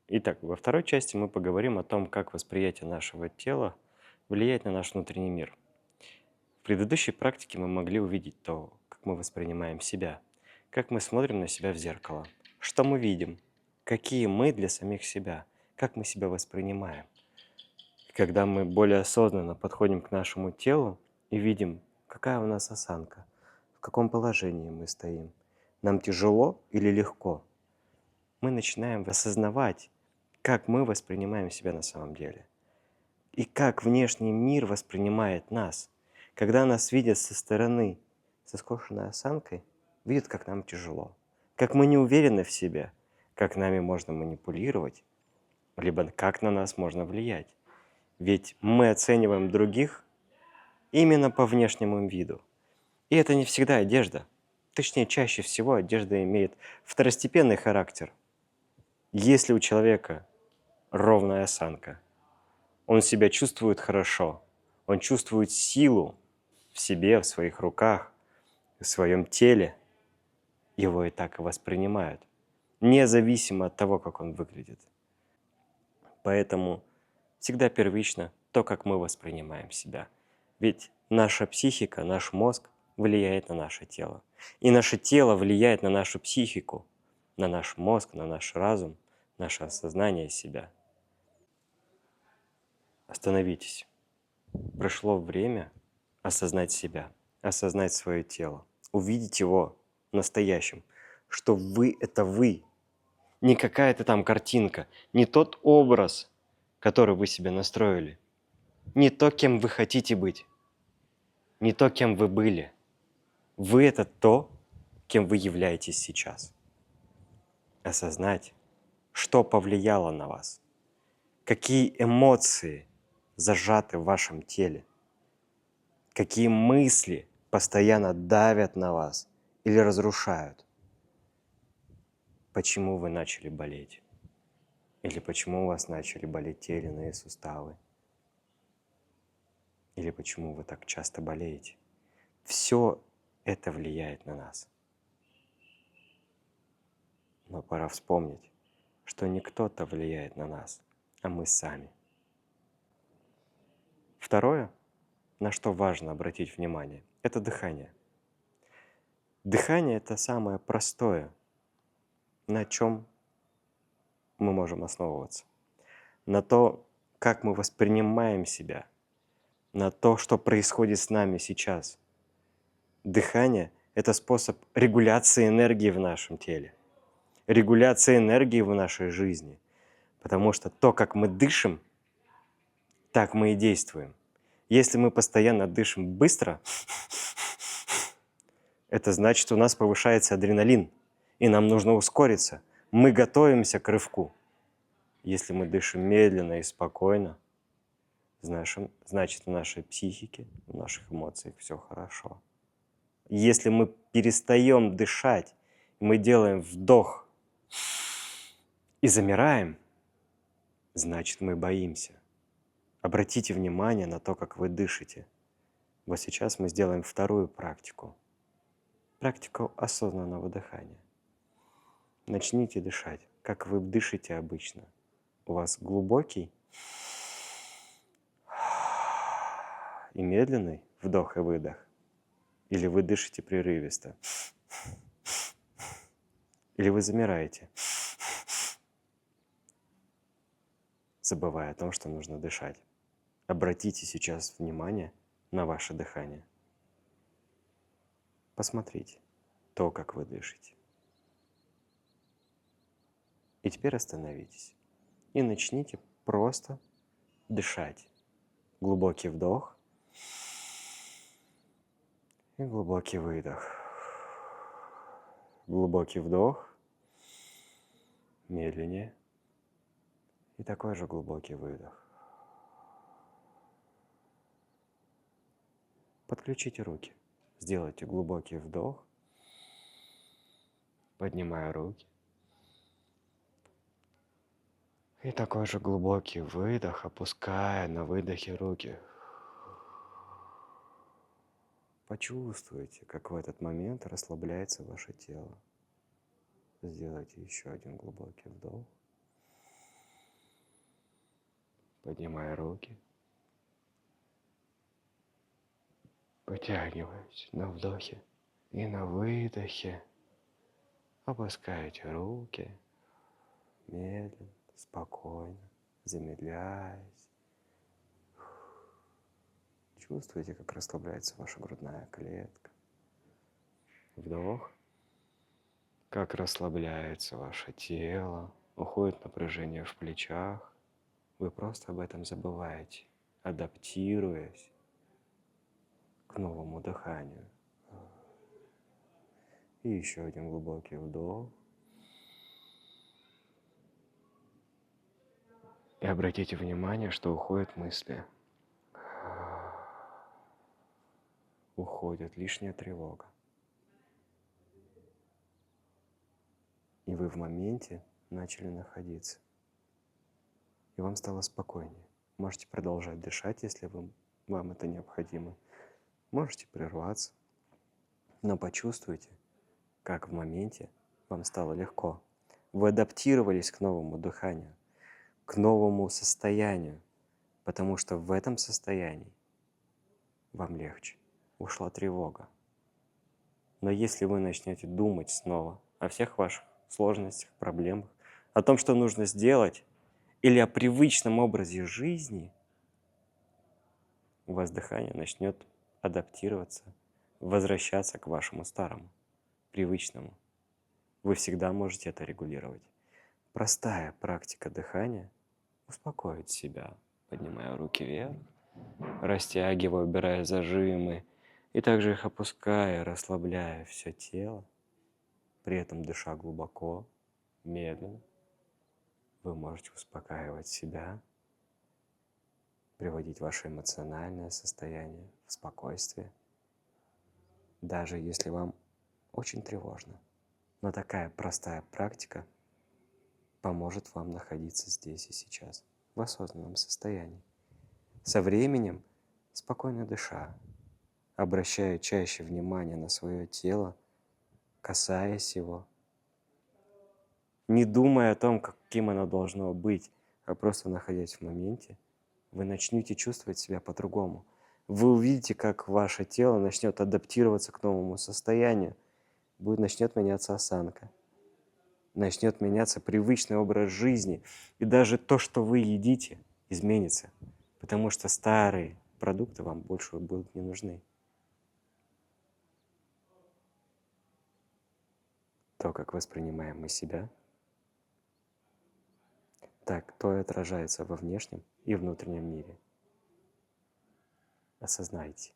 Итак, во второй части мы поговорим о том, как восприятие нашего тела влияет на наш внутренний мир. В предыдущей практике мы могли увидеть то, как мы воспринимаем себя, как мы смотрим на себя в зеркало, что мы видим, какие мы для самих себя, как мы себя воспринимаем. Когда мы более осознанно подходим к нашему телу и видим, какая у нас осанка, в каком положении мы стоим, нам тяжело или легко, мы начинаем осознавать, как мы воспринимаем себя на самом деле. И как внешний мир воспринимает нас. Когда нас видят со стороны, со скошенной осанкой, видят, как нам тяжело, как мы не уверены в себе, как нами можно манипулировать, либо как на нас можно влиять. Ведь мы оцениваем других именно по внешнему им виду. И это не всегда одежда. Точнее, чаще всего одежда имеет второстепенный характер. Если у человека ровная осанка, он себя чувствует хорошо, он чувствует силу в себе, в своих руках, в своем теле, его и так и воспринимают, независимо от того, как он выглядит. Поэтому всегда первично то, как мы воспринимаем себя. Ведь наша психика, наш мозг влияет на наше тело. И наше тело влияет на нашу психику, на наш мозг, на наш разум, наше осознание себя. Остановитесь. Пришло время осознать себя, осознать свое тело, увидеть его настоящим, что вы — это вы, не какая-то там картинка, не тот образ, который вы себе настроили, не то, кем вы хотите быть, не то, кем вы были. Вы — это то, кем вы являетесь сейчас. Осознать, что повлияло на вас, какие эмоции зажаты в вашем теле, какие мысли постоянно давят на вас или разрушают. Почему вы начали болеть? Или почему у вас начали болеть те или иные суставы? Или почему вы так часто болеете? Все это влияет на нас. Но пора вспомнить, что не кто-то влияет на нас, а мы сами. Второе, на что важно обратить внимание, это дыхание. Дыхание — это самое простое, на чем мы можем основываться. На то, как мы воспринимаем себя, на то, что происходит с нами сейчас. Дыхание — это способ регуляции энергии в нашем теле, регуляции энергии в нашей жизни. Потому что то, как мы дышим, так мы и действуем. Если мы постоянно дышим быстро, это значит, у нас повышается адреналин, и нам нужно ускориться. Мы готовимся к рывку. Если мы дышим медленно и спокойно, значит, в нашей психике, в наших эмоциях все хорошо. Если мы перестаем дышать, мы делаем вдох и замираем, значит, мы боимся. Обратите внимание на то, как вы дышите. Вот сейчас мы сделаем вторую практику. Практику осознанного дыхания. Начните дышать, как вы дышите обычно. У вас глубокий и медленный вдох и выдох. Или вы дышите прерывисто. Или вы замираете, забывая о том, что нужно дышать. Обратите сейчас внимание на ваше дыхание. Посмотрите то, как вы дышите. И теперь остановитесь и начните просто дышать. Глубокий вдох и глубокий выдох. Глубокий вдох, медленнее, и такой же глубокий выдох. Подключите руки. Сделайте глубокий вдох, поднимая руки. И такой же глубокий выдох, опуская на выдохе руки. Почувствуйте, как в этот момент расслабляется ваше тело. Сделайте еще один глубокий вдох. Поднимая руки, потягиваясь на вдохе и на выдохе. Опускаете руки медленно, спокойно, замедляясь. Чувствуете, как расслабляется ваша грудная клетка. Вдох. Как расслабляется ваше тело, уходит напряжение в плечах. Вы просто об этом забываете, адаптируясь к новому дыханию. И еще один глубокий вдох. И обратите внимание, что уходят мысли. Уходит лишняя тревога. И вы в моменте начали находиться. И вам стало спокойнее. Можете продолжать дышать, если вам это необходимо. Можете прерваться. Но почувствуйте, как в моменте вам стало легко. Вы адаптировались к новому дыханию, к новому состоянию, потому что в этом состоянии вам легче. Ушла тревога. Но если вы начнете думать снова о всех ваших сложностях, проблемах, о том, что нужно сделать, или о привычном образе жизни, у вас дыхание начнет адаптироваться, возвращаться к вашему старому, привычному. Вы всегда можете это регулировать. Простая практика дыхания успокоит себя, поднимая руки вверх, растягивая, убирая зажимы, и также их опуская, расслабляя все тело, при этом дыша глубоко, медленно. Вы можете успокаивать себя, приводить ваше эмоциональное состояние в спокойствие, даже если вам очень тревожно. Но такая простая практика поможет вам находиться здесь и сейчас, в осознанном состоянии. Со временем, спокойно дыша, обращая чаще внимание на свое тело, касаясь его, не думая о том, каким оно должно быть, а просто находясь в моменте, вы начнете чувствовать себя по-другому. Вы увидите, как ваше тело начнет адаптироваться к новому состоянию, начнет меняться осанка, начнет меняться привычный образ жизни, и даже то, что вы едите, изменится, потому что старые продукты вам больше будут не нужны. То, как воспринимаем мы себя, так то и отражается во внешнем и внутреннем мире. Осознайте.